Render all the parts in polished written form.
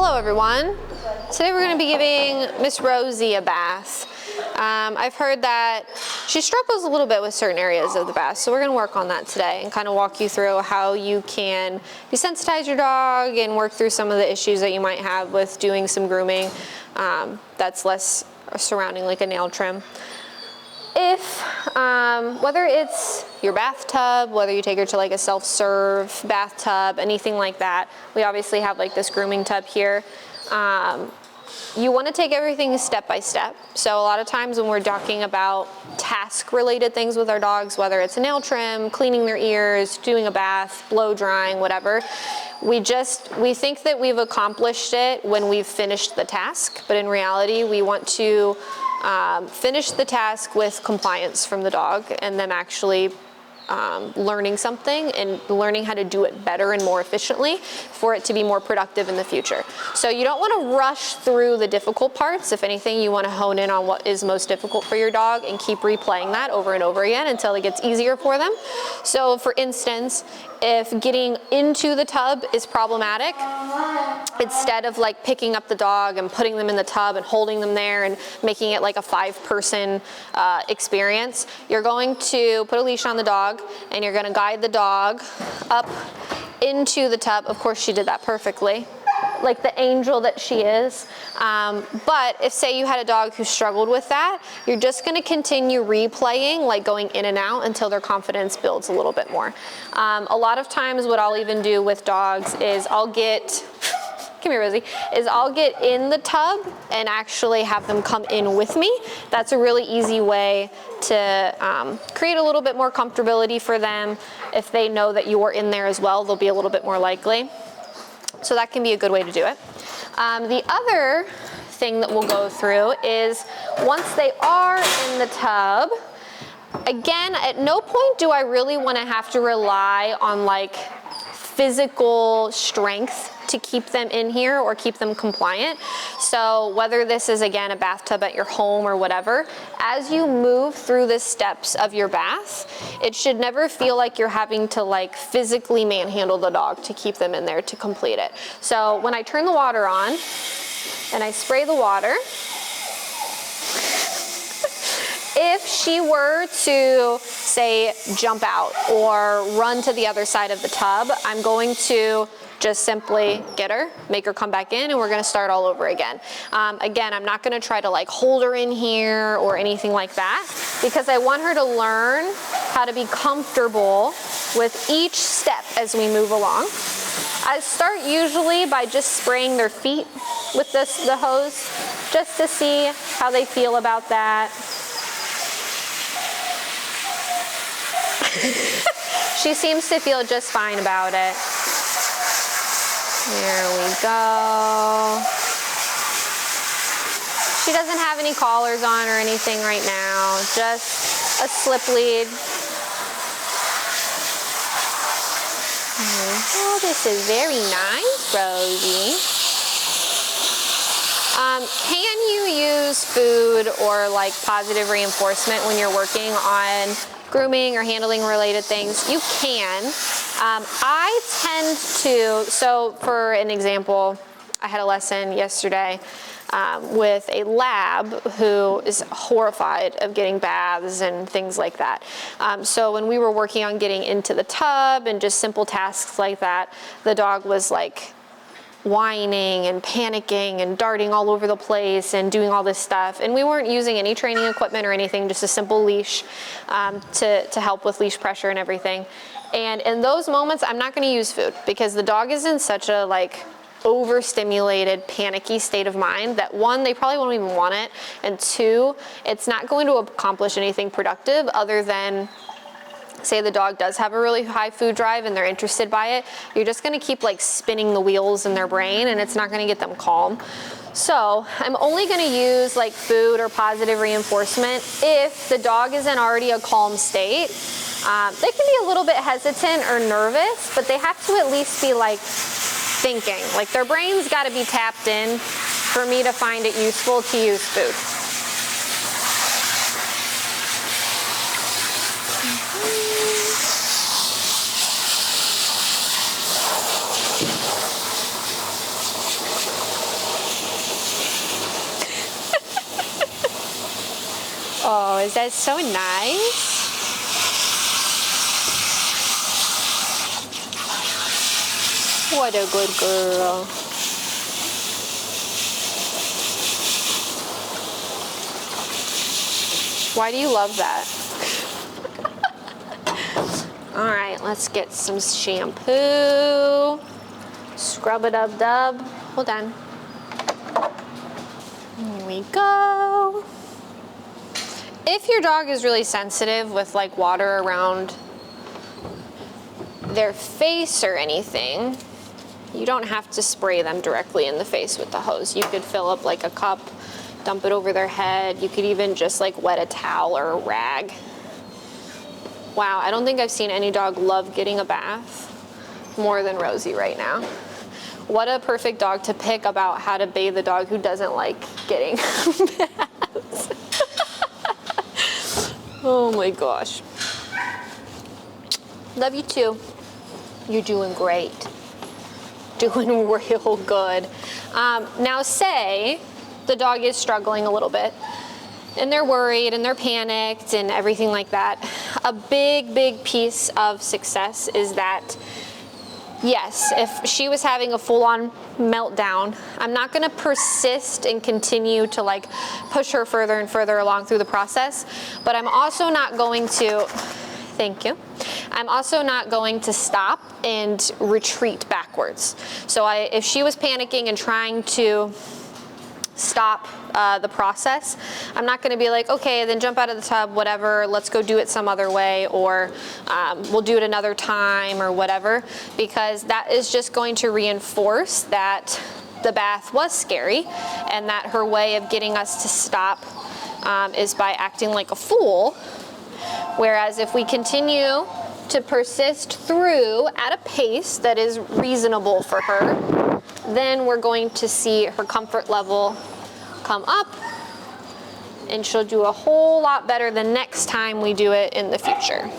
Hello everyone. Today we're going to be giving Miss Rosie a bath. I've heard that she struggles a little bit with certain areas of the bath, so we're going to work on that today and kind of walk you through how you can desensitize your dog and work through some of the issues that you might have with doing some grooming that's less surrounding like a nail trim. If, whether it's your bathtub, whether you take her to like a self-serve bathtub, anything like that, we obviously have like this grooming tub here. You want to take everything step by step. So a lot of times when we're talking about task-related things with our dogs, whether it's a nail trim, cleaning their ears, doing a bath, blow drying, whatever, we think that we've accomplished it when we've finished the task, but in reality, we want to finish the task with compliance from the dog and them actually learning something and learning how to do it better and more efficiently for it to be more productive in the future. So you don't want to rush through the difficult parts. If anything, you want to hone in on what is most difficult for your dog and keep replaying that over and over again until it gets easier for them. So for instance, if getting into the tub is problematic, instead of like picking up the dog and putting them in the tub and holding them there and making it like a 5-person experience, you're going to put a leash on the dog and you're going to guide the dog up into the tub. Of course, she did that perfectly, like the angel that she is. But if say you had a dog who struggled with that, you're just going to continue replaying, like going in and out until their confidence builds a little bit more. A lot of times what I'll even do with dogs is I'll get in the tub and actually have them come in with me. That's a really easy way to create a little bit more comfortability for them. If they know that you are in there as well, they'll be a little bit more likely. So that can be a good way to do it. The other thing that we'll go through is once they are in the tub, again, at no point do I really want to have to rely on like physical strength to keep them in here or keep them compliant. So whether this is, again, a bathtub at your home or whatever, as you move through the steps of your bath, it should never feel like you're having to like physically manhandle the dog to keep them in there to complete it. So when I turn the water on and I spray the water, if she were to, say, jump out or run to the other side of the tub, I'm going to just simply get her, make her come back in, and we're gonna start all over again. Again, I'm not gonna try to like hold her in here or anything like that because I want her to learn how to be comfortable with each step as we move along. I start usually by just spraying their feet with the hose just to see how they feel about that. She seems to feel just fine about it. There we go. She doesn't have any collars on or anything right now, just a slip lead. Oh, this is very nice, Rosie. Can you use food or like positive reinforcement when you're working on grooming or handling related things? You can. I tend to, so for an example, I had a lesson yesterday with a lab who is horrified of getting baths and things like that. So when we were working on getting into the tub and just simple tasks like that, the dog was like whining and panicking and darting all over the place and doing all this stuff. And we weren't using any training equipment or anything, just a simple leash to help with leash pressure and everything. And in those moments, I'm not going to use food because the dog is in such a like overstimulated, panicky state of mind that one, they probably won't even want it. And two, it's not going to accomplish anything productive other than say the dog does have a really high food drive and they're interested by it, you're just gonna keep like spinning the wheels in their brain and it's not gonna get them calm. So I'm only gonna use like food or positive reinforcement if the dog is in already a calm state. They can be a little bit hesitant or nervous, but they have to at least be like thinking. Like their brain's gotta be tapped in for me to find it useful to use food. Oh, is that so nice? What a good girl. Why do you love that? All right, let's get some shampoo. Scrub it up, dub. Hold on. Here we go. If your dog is really sensitive with like water around their face or anything, you don't have to spray them directly in the face with the hose. You could fill up like a cup, dump it over their head. You could even just like wet a towel or a rag. Wow, I don't think I've seen any dog love getting a bath more than Rosie right now. What a perfect dog to pick about how to bathe a dog who doesn't like getting baths. Oh my gosh. Love you too. You're doing great. Doing real good. Now say the dog is struggling a little bit and they're worried and they're panicked and everything like that. A big piece of success is that, yes, if she was having a full-on meltdown, I'm not gonna persist and continue to like push her further and further along through the process, but I'm also not going to, thank you, I'm also not going to stop and retreat backwards. So if she was panicking and trying to stop the process, I'm not going to be like, okay, then jump out of the tub, whatever, let's go do it some other way, or we'll do it another time or whatever, because that is just going to reinforce that the bath was scary and that her way of getting us to stop is by acting like a fool. Whereas if we continue to persist through at a pace that is reasonable for her, then we're going to see her comfort level come up and she'll do a whole lot better the next time we do it in the future.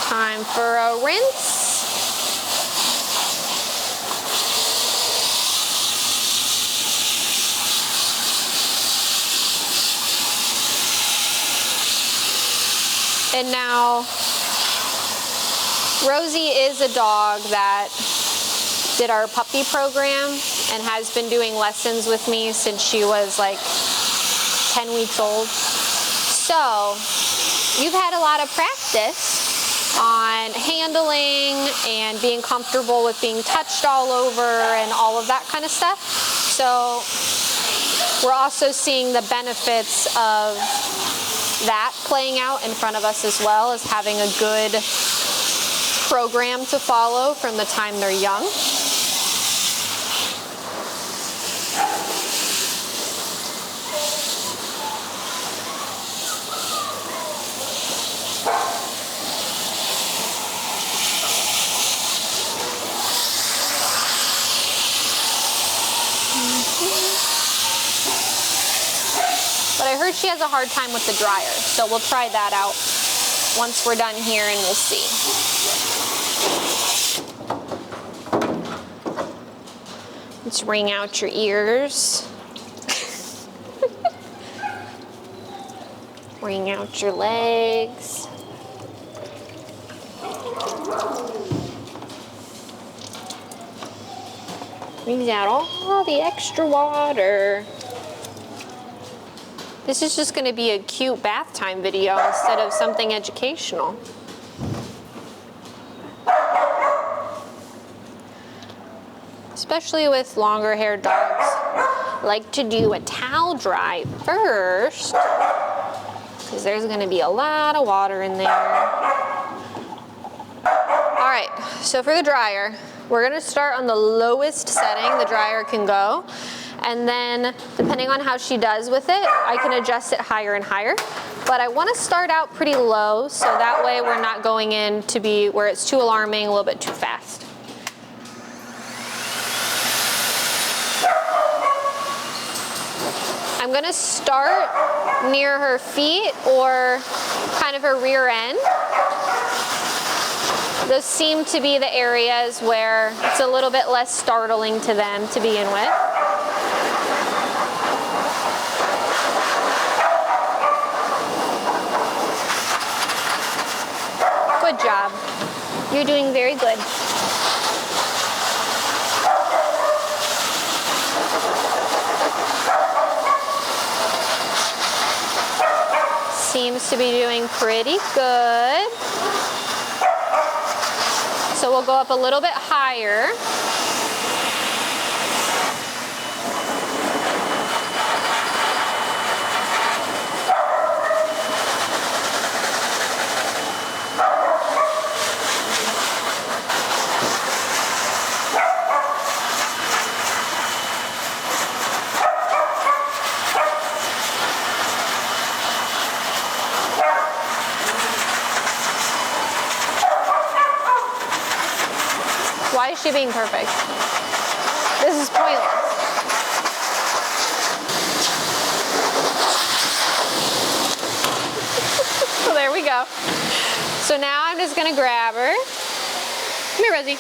Time for a rinse. And now, Rosie is a dog that did our puppy program and has been doing lessons with me since she was like 10 weeks old. So you've had a lot of practice on handling and being comfortable with being touched all over and all of that kind of stuff. So we're also seeing the benefits of that playing out in front of us as well, as having a good program to follow from the time they're young. But I heard she has a hard time with the dryer, so we'll try that out once we're done here and we'll see. Let's wring out your ears. Wring out your legs. Wring out all the extra water. This is just going to be a cute bath time video instead of something educational. Especially with longer haired dogs, like to do a towel dry first, because there's going to be a lot of water in there. All right, so for the dryer, we're going to start on the lowest setting the dryer can go. And then, depending on how she does with it, I can adjust it higher and higher. But I want to start out pretty low, so that way we're not going in to be where it's too alarming, a little bit too fast. I'm going to start near her feet or kind of her rear end. Those seem to be the areas where it's a little bit less startling to them to begin with. Good job. You're doing very good. Seems to be doing pretty good. So we'll go up a little bit higher. Why is she being perfect? This is pointless. So there we go. So now I'm just gonna grab her. Come here, Rosie.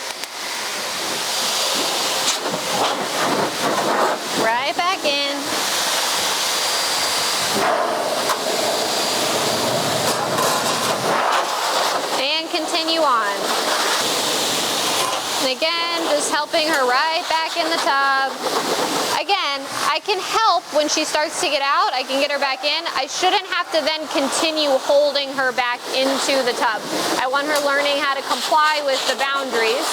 Right back in. And continue on. And again, just helping her right back in the tub. Again, I can help when she starts to get out. I can get her back in. I shouldn't have to then continue holding her back into the tub. I want her learning how to comply with the boundaries.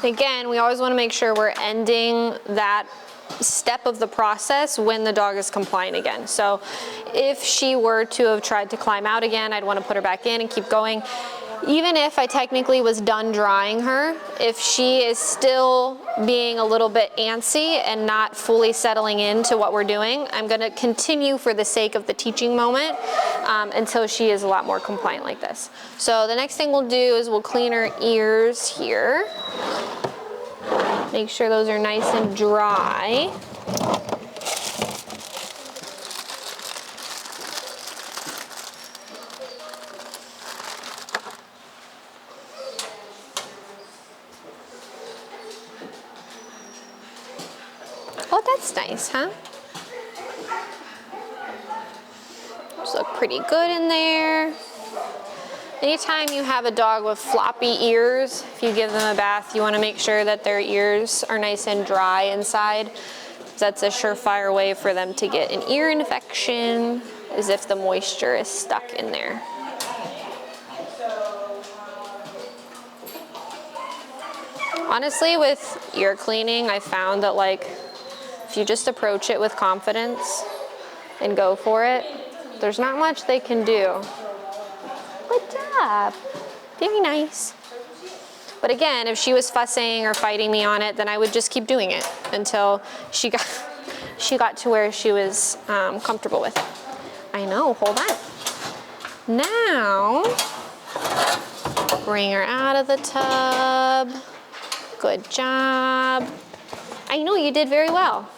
Again, we always want to make sure we're ending that step of the process when the dog is compliant again. So if she were to have tried to climb out again, I'd want to put her back in and keep going. Even if I technically was done drying her, if she is still being a little bit antsy and not fully settling into what we're doing, I'm going to continue for the sake of the teaching moment until she is a lot more compliant like this. So the next thing we'll do is we'll clean her ears here. Make sure those are nice and dry. Oh, that's nice, huh? Those look pretty good in there. Anytime you have a dog with floppy ears, if you give them a bath, you want to make sure that their ears are nice and dry inside. That's a surefire way for them to get an ear infection, is if the moisture is stuck in there. Honestly, with ear cleaning, I found that if you just approach it with confidence and go for it, there's not much they can do. Good job. Very nice. But again, if she was fussing or fighting me on it, then I would just keep doing it until she got to where she was comfortable with it. I know, hold on. Now, bring her out of the tub. Good job. I know you did very well.